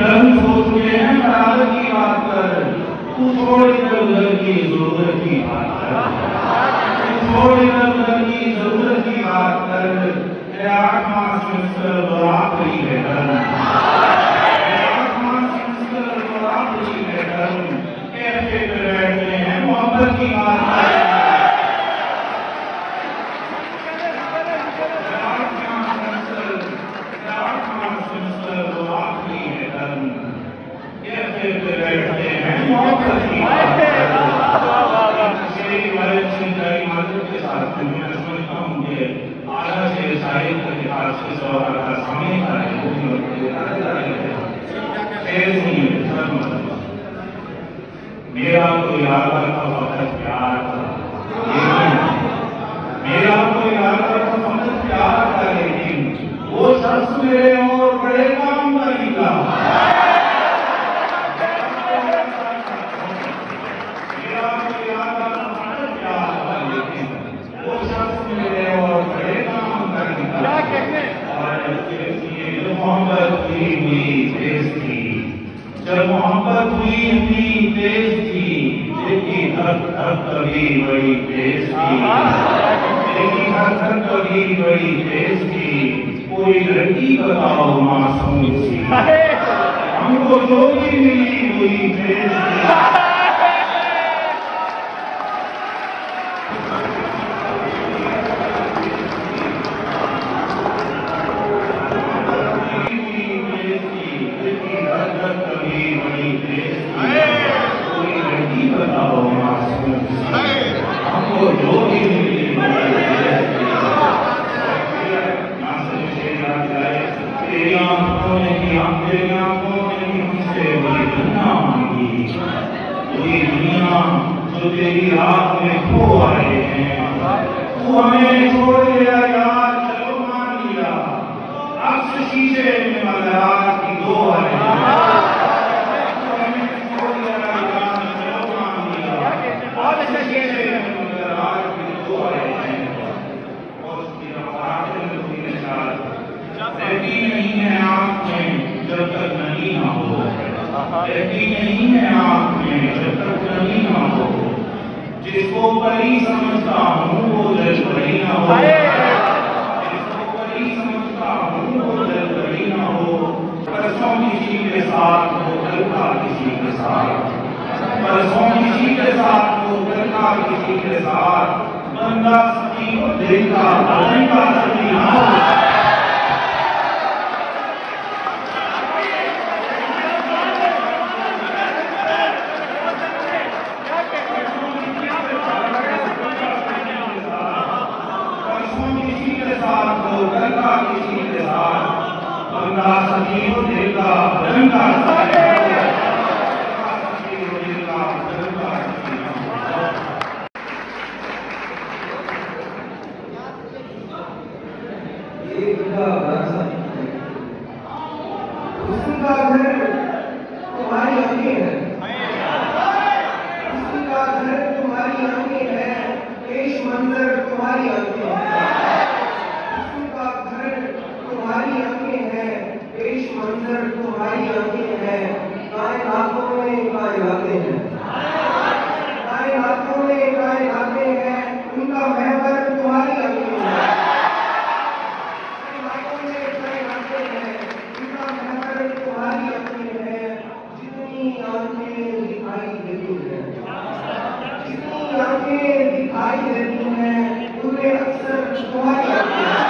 धर्म सोचते हैं बराबर की बात कर, तू छोड़ इधर उधर की जरूरत की बात कर, तू छोड़ इधर उधर की जरूरत की बात कर। तेरे 8वां सेमेस्टर और आखिरी है धर्म, तेरे 8वां सेमेस्टर और आखिरी है धर्म। कैफे पे बैठते हैं मोहब्बत की बात कर, मेरा तो यार का फकत प्यार था, मेरा तो यार का फकत प्यार था, लेकिन वो शख्स मेरे और बड़े काम का निकला। मेरा तो यार का फकत प्यार था, लेकिन वो शख्स मेरे और बड़े काम का निकला। और ये मोहब्बत हुई तेज थी, जब मोहब्बत हुई इतनी तेज थी, लेकिन हर कभी बड़ी तेज थी, लेकिन हर कभी बड़ी तेज थी। कोई लड़की बताओ मासूम सी, हमको जो भी मिली हुई तेज थी। जो तेरी रात में खो आए हैं, तू हमें छोड़ गया यार, चलो मान लिया। अक्स शीशे में मज़रात की दो है, तू हमें छोड़ गया यार, चलो मान लिया। अक्स शीशे में मज़रात की दो है, और उसकी रफ़ात में कोई निशान रहती नहीं है आँख में जब तक नहीं ना हो, रहती नहीं है आँख में जब तक नहीं ना हो। जिसको परी समझता हूँ वो दिल परी ना हो, जिसको परी समझता हूँ वो दिल परी ना हो। परसों किसी के साथ हो कल का किसी के साथ, परसों किसी के साथ हो कल का किसी के साथ। बंदा सखी और दिल का बदन का सखी ना हो। किसी के साथ बंदा सखी हो दिल का बदन का सखी हो दिल का बदन का सखी। ये खुदा भरोसा उसका घर तुम्हारी आंखें है, उसका घर तुम्हारी आंखें है, पेश मंजर तुम्हारी आंखें है, तुम्हारी आंखें हैं, पेश मंजर तुम्हारी आंखें हैं। कायनातों में कायनाते हैं, कायनातों में कायनाते हैं, उनका महवर तुम्हारी आंखें हैं। कायनातों में कायनाते हैं, उनका महवर तुम्हारी आंखें हैं। जितनी आंखें दिखाई देती हैं, जितनी आंखें दिखाई देती हैं, उनमें अक्सर तुम्हारी आंखें हैं।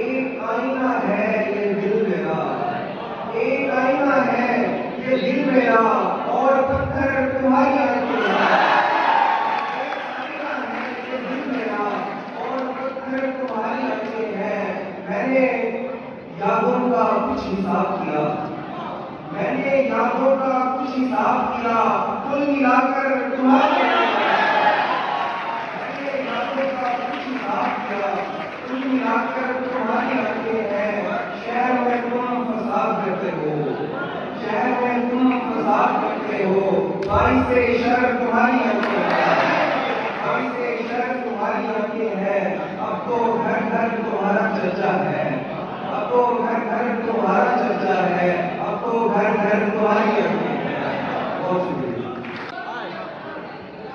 एक आईना है ये दिल मेरा, एक आईना है ये दिल मेरा, और पत्थर तुम्हारी आंखें हैं। एक आईना है ये दिल मेरा, और पत्थर तुम्हारी आंखें हैं। मैंने यादों का कुछ हिसाब किया, मैंने यादों का कुछ हिसाब किया।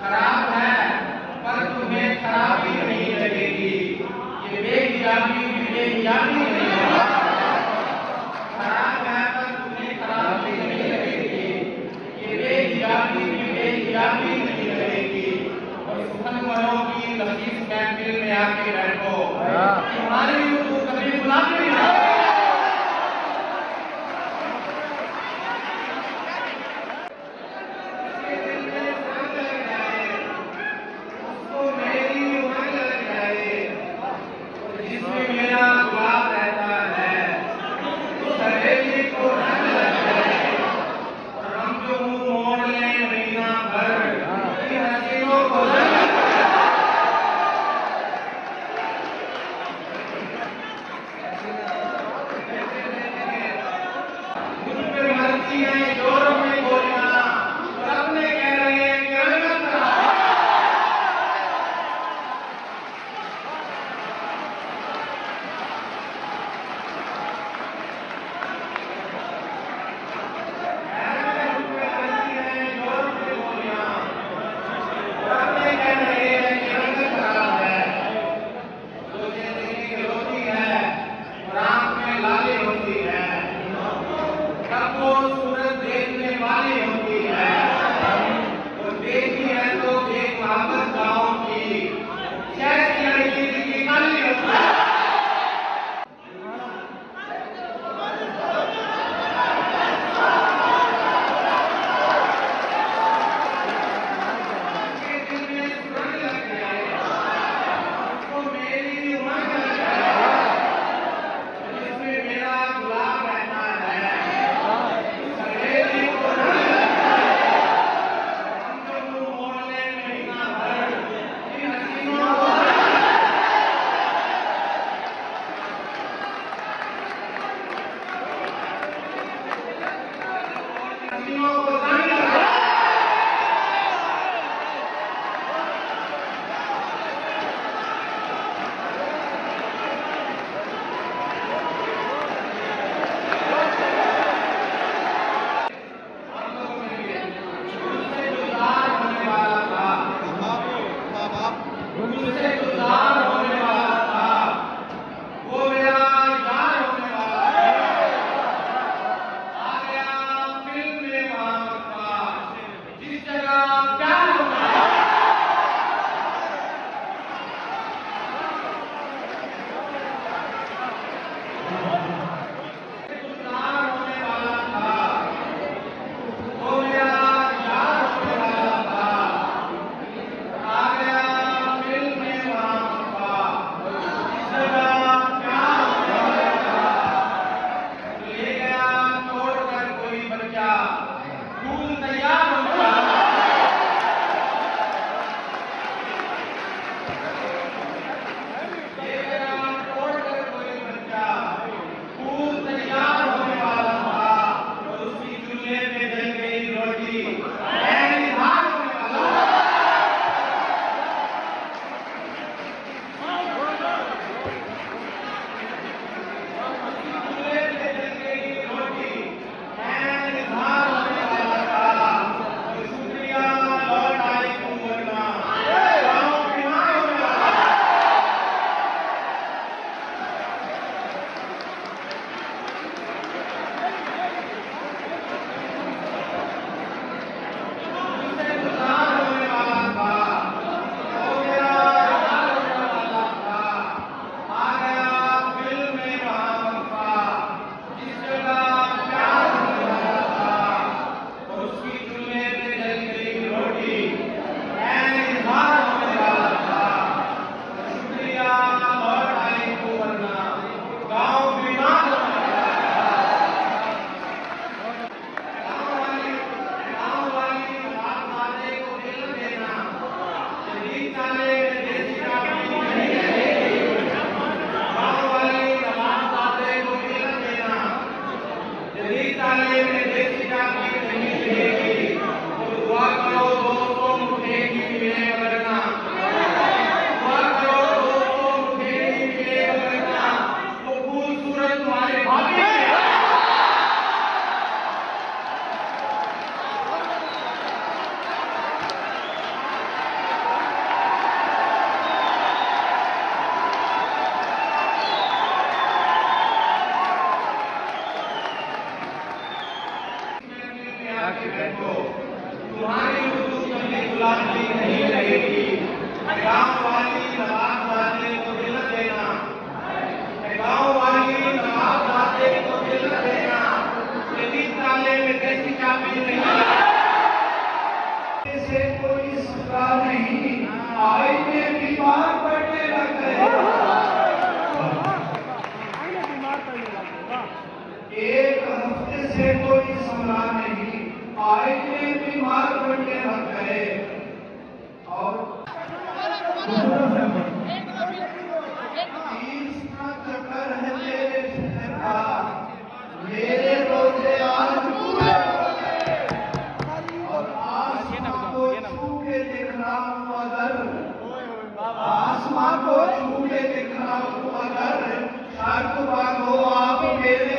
खराब है पर तुम्हें खराबी नहीं लगेगी। ये बेहिजाबी बेहिजाबी नहीं है। खराब है पर तुम्हें खराबी नहीं लगेगी। ये बेहिजाबी बेहिजाबी नहीं लगेगी। और सुखनवरों की लजीज महफिल में आके बैठो। तुम्हारी उर्दू कभी गुलामी नहीं है। गाँव वाली नवाब दादे को दिल देना, गाँव वाली नवाब दादे को दिल देना, यदि ताले में कैसी चाबी नहीं से कोई सजा नहीं, आई में बीमार पड़ने लग गए। एक हफ्ते से कोई सजा नहीं, आई में बीमार पड़ने लग गए। और तीसरा चक्कर है तेरे शहर का, मेरे रोजे आज पूरे हो गए। और आसमां को छू के दिख रहा हूँ अगर, आसमां को छू के दिख रहा हूँ अगर, शर्त बांधो आप मेरे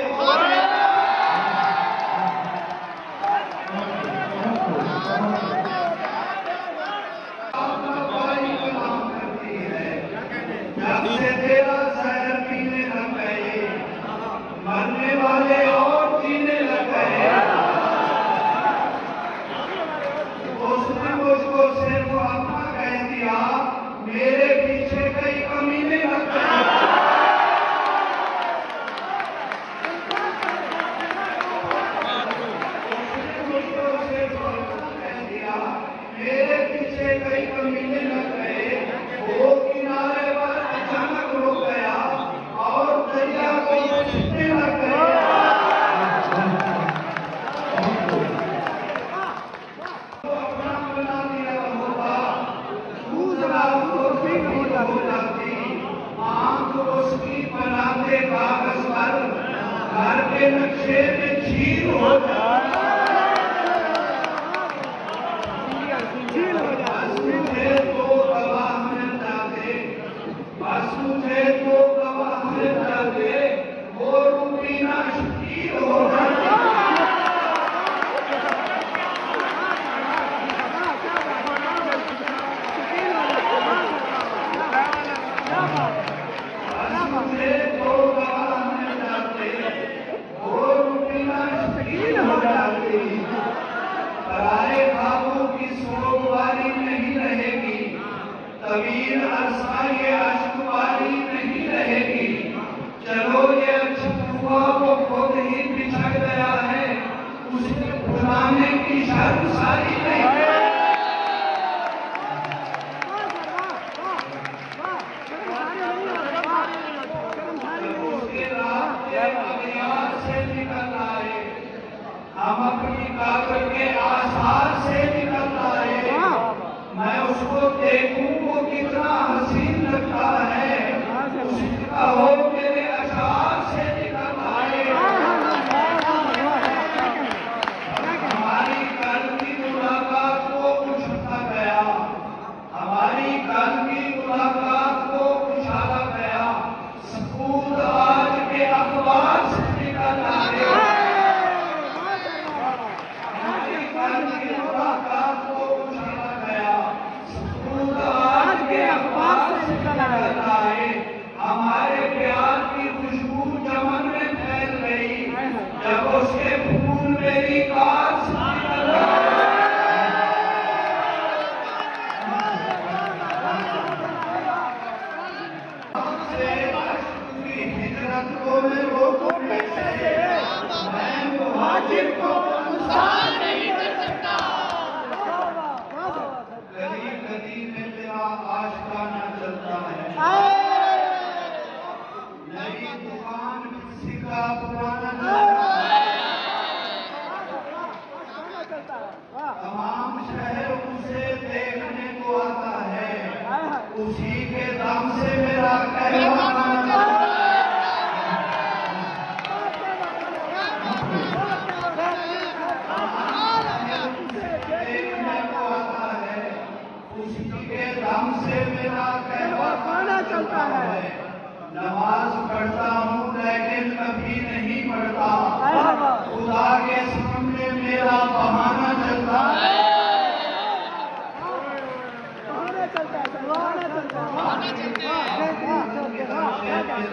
तेरा जहर पीने लग गए, मरने वाले और जीने लग गए। उसने मुझको सिर्फ अपना कह दिया, मेरे पीछे कई कमीने लग गए। उसने मुझको सिर्फ अपना कह दिया, मेरे पीछे कई कमीने लग गए। वो किनारे पर अचानक रुक गया और दरिया को छूने लग गया। अपना बना दिया होगा, दूसरा उसको फिर हो जाती, आंख उसकी बनाते कागज पर, घर के नक्शे में झील हो जाती। बस मुझे तो गवाह मिल जाते, वो रूबीना शकील हो जाती। बस मुझे तो गवाह मिल जाते, वो रूबीना शकील हो जाती। पराए ख्वाबों की सोगवारी नहीं रहेगी, तवील अरसा ये अश्कवारी नहीं रहेगी। चलो ये अच्छा हुआ वो खुद ही बिछड़ गया है, उसे भुलाने की शर्त सारी नहीं है। उसके रास्ते अगियार से निकल आए, हम अपनी कागज के आसार से निकल आए। मैं उसको देखूं वो कितना हसीन लगता है, उसका हो मेरे अशार से निकल आए। हमारी कल की मुलाकात को उछाला गया, हमारी कल की मुलाकात को उछाला गया, सबूत आज के अखबार से निकल आए। हमारी कल की मुलाकात को उछाला गया, आज के अखबार से निकल आए। हमारे प्यार की खुशबू चमन में फैल गई, जब उसके फूल मेरी कार से निकल आए। हिजरत को मैं रोकूं कैसे, मैं मुहाजिर को इंसान नहीं कर सकता। गली गली में तेरा आशिकाना चलता है, नई दुकान किसी का पुराना चलता है। तमाम शहर उसे देखने को आता है, उसी के दम से मेरा कहवाना चलता है। देखने को आता है, उसी के दम से मेरा कहवाना चलता है। नमाज पढ़ता हूँ लेकिन कभी नहीं पढ़ता, खुदा के सामने मेरा बहाना चलता है।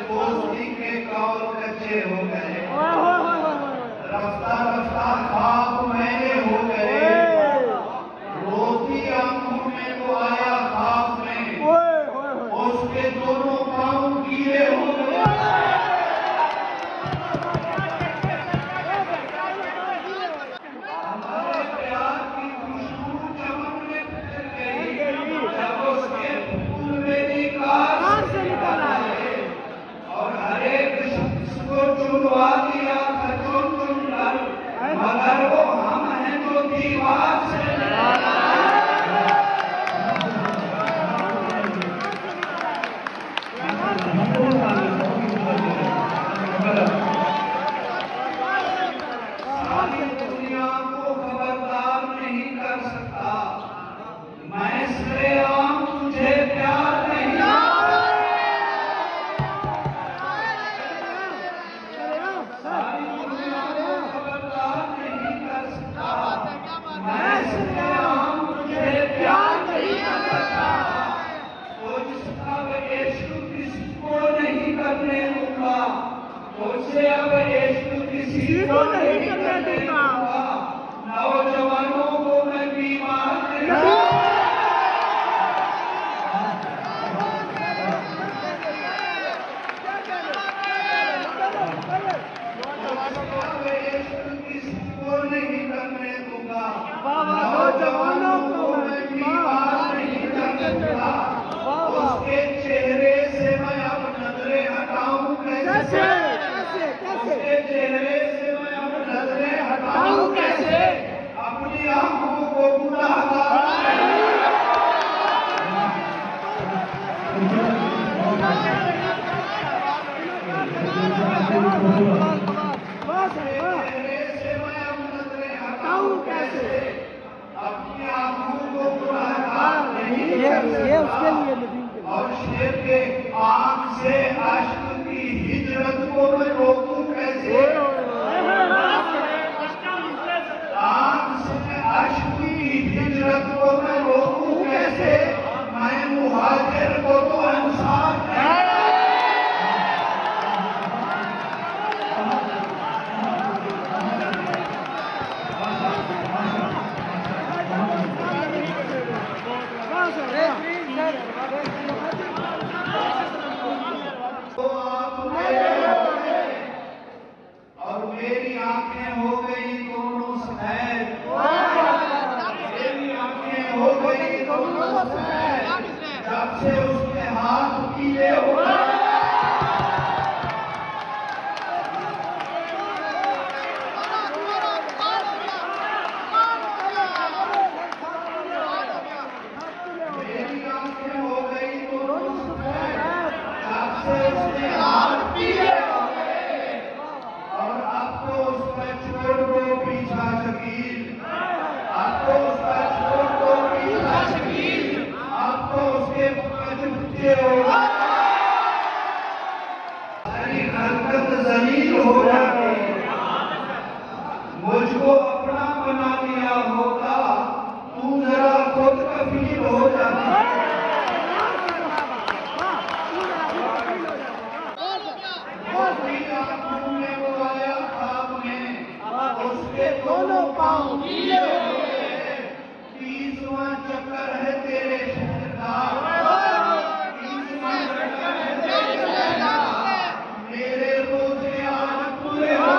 दोस्ती के कौल कच्चे हो गए, रफ्ता रफ्ता ख्वाब मैंने हो गए, रोती आंखों में वो आया ख्वाब में। को नहीं करने दूंगा। नौजवानों को मैं बीमार नहीं करने दूंगा। नौजवानों को मैं बीमार नहीं करने दूंगा। उसके चेहरे से मैं अब नजरें हटाऊं कैसे? उसके चेहरे से मैं अब नजरें हटाऊं कैसे? अपनी आंखों को गुनाहगार ये उसके लिए नहीं। और शेर के आंख से अश्क की हिजरत को मैं रोकूं कैसे? आंख से अश्क की हिजरत को मैं रोकूं कैसे? मैं मुहाजिर को तो अंसार और मेरी आंखें हो गई दोनों सफेद। मेरी आंखें हो गई दोनों सफेद जब से उसके हाथ पीले हो गए। मेरी आंखें हो गई दोनों सफेद जब से उसके हाथ पीले हो गए। और अब तो उसका छोड़ दो पीछा शकील। अब तो उसका छोड़ दो पीछा शकील। अब तो उसके बच्चे हो गए। सारी हरकत जलील हो जाती। मुझको अपना बना लिया होता तू जरा खुद कफील हो जाती। उसके दोनों पांव गीले हो गए। 30वां चक्कर है तेरे शहर का। 30वां चक्कर है तेरे शहर का। मेरे रोजे आज पूरे हो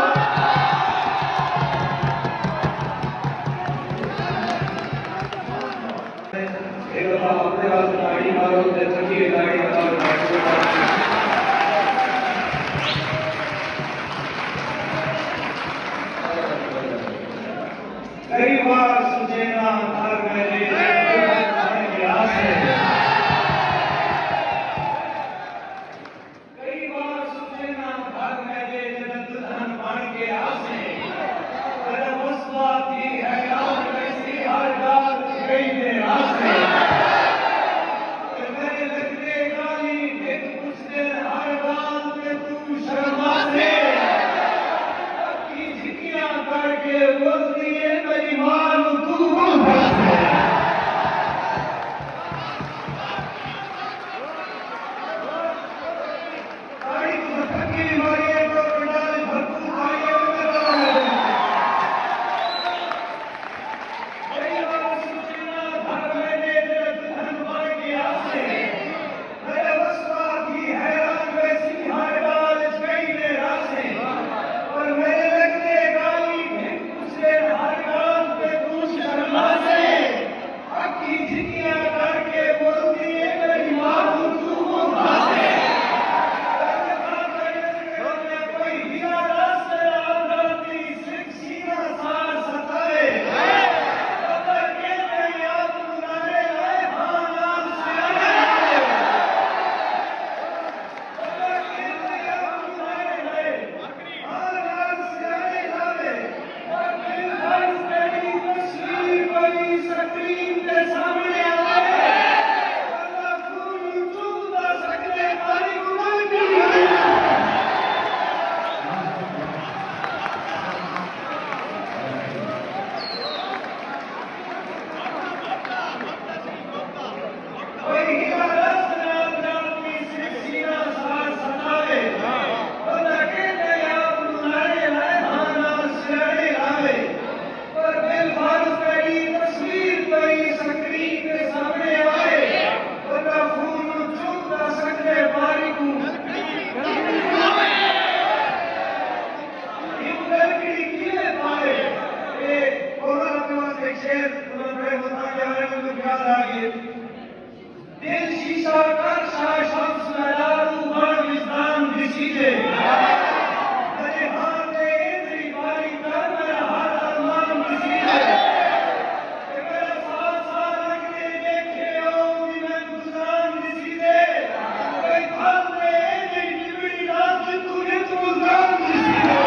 एक दफा अपने पास गाड़ी मारो जैसे गाड़ी कई बार सोचे ना घर में ले कई बार सोचे ना घर में ले दुल्हन बन के आसे। अरे मसला थी है यार वैसी हर रात गई मेरा से। मेरे लगते गाली एक कुछ दिन हर बात में तू शर्मा से की झिकियां करके बोलती है मेरी मां तू दिल शीशा कर शाह शम्स मेलारू बड़ विजदान दिसीजे अरे हाँ ते इतनी बारी कर मेरा हर अरमान दिसीजे मेरा साल साल लगने देखे ओंगी मैं गुजरान दिसीजे कोई फल दे नहीं निबड़ी रात तूने तो गुजरान दिसीजे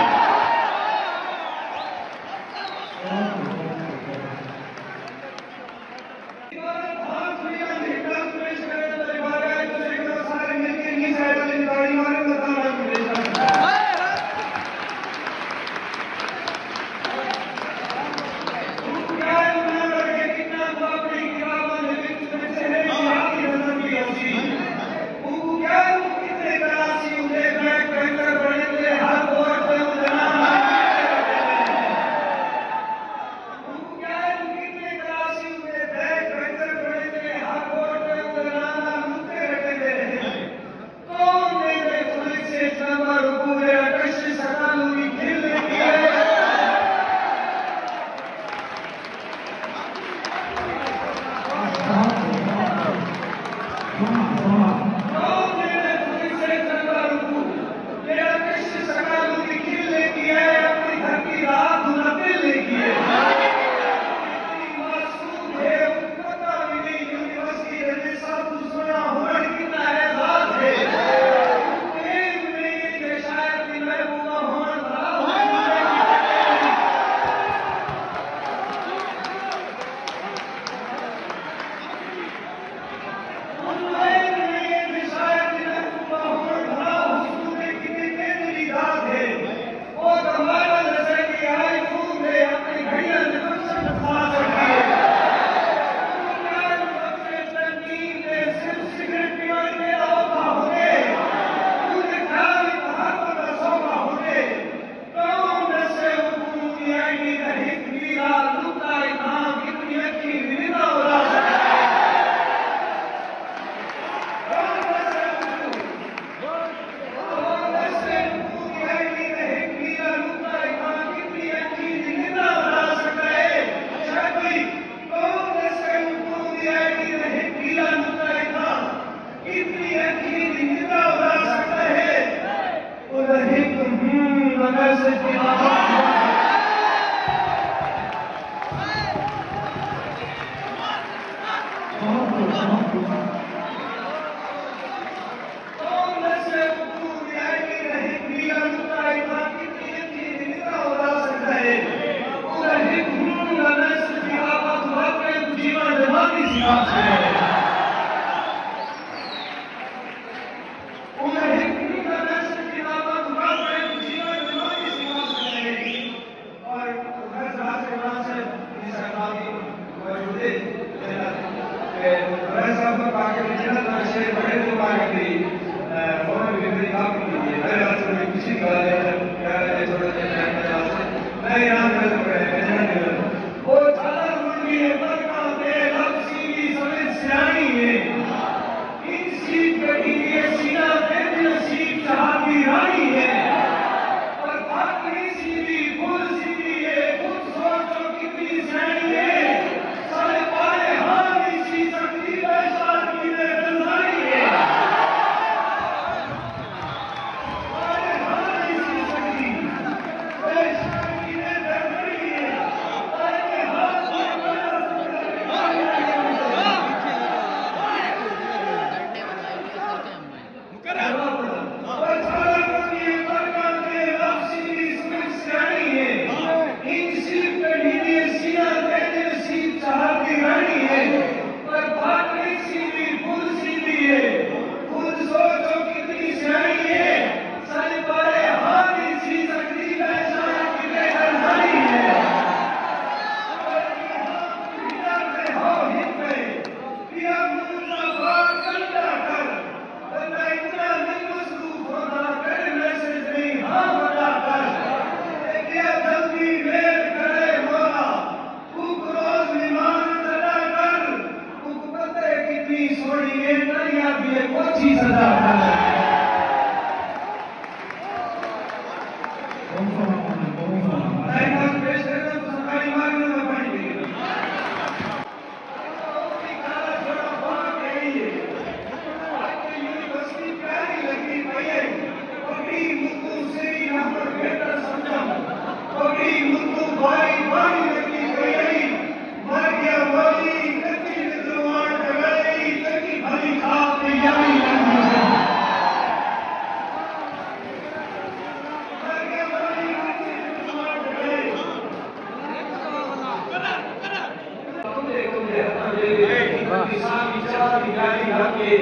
लाके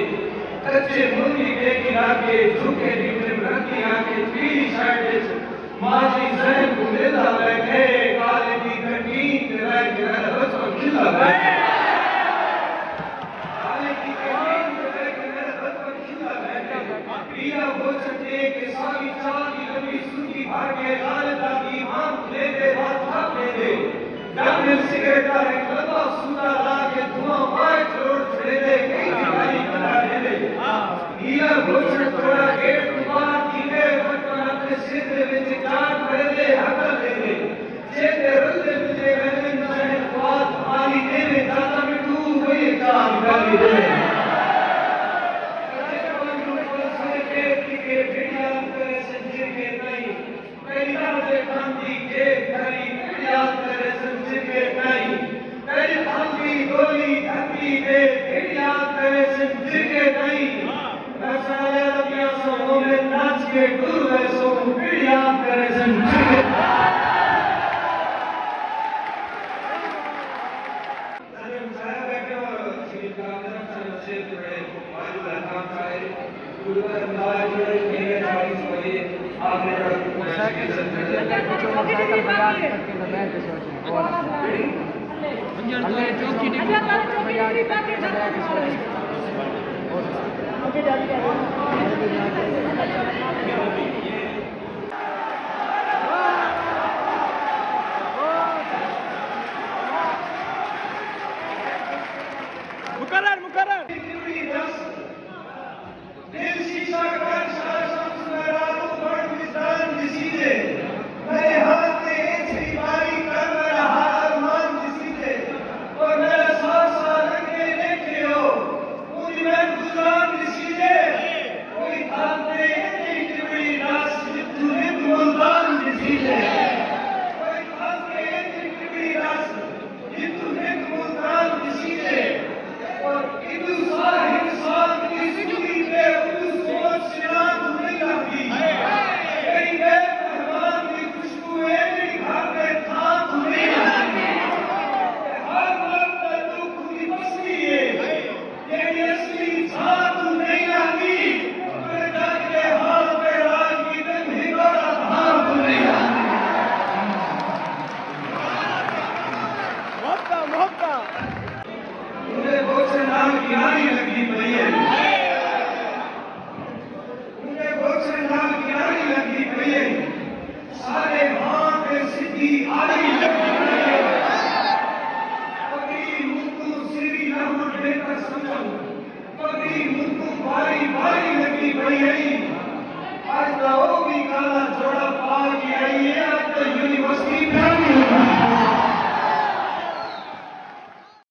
कच्चे मुर्गी बेकी लाके झुके नीचे रखी आके पीली साइड माजी जहन को मिलता बैठे काले की घटी तेरा गिरा बस खिला बैठे काले की घटी तेरा गिरा बस खिला बैठे पिया वो चटे के सारी चाली लंबी सूखी भागे लाल दागी मां ले दे हाथ ले दे डबल सिगरेट का एक लंबा सूता लाके धुआं मार छोड़ छड़े दे कई दिखाई बना दे दे पिया वो थोड़ा गेट बाहर कीने बटन अपने सिर विच काट भरे दे हकल दे दे जेते रंदे मुझे मैंने नजर बात मारी तेरे दादा में तू वही काम कर दे के बिटिया करे संजय के नहीं तेरी राजे कांदी के धरी बिटिया करे संजय के नहीं तेरी भांगी गोली धरती पे बिटिया करे संजय के नहीं रसाले रबिया सो में नाच के गुरु ऐसो बिटिया करे संजय के ओके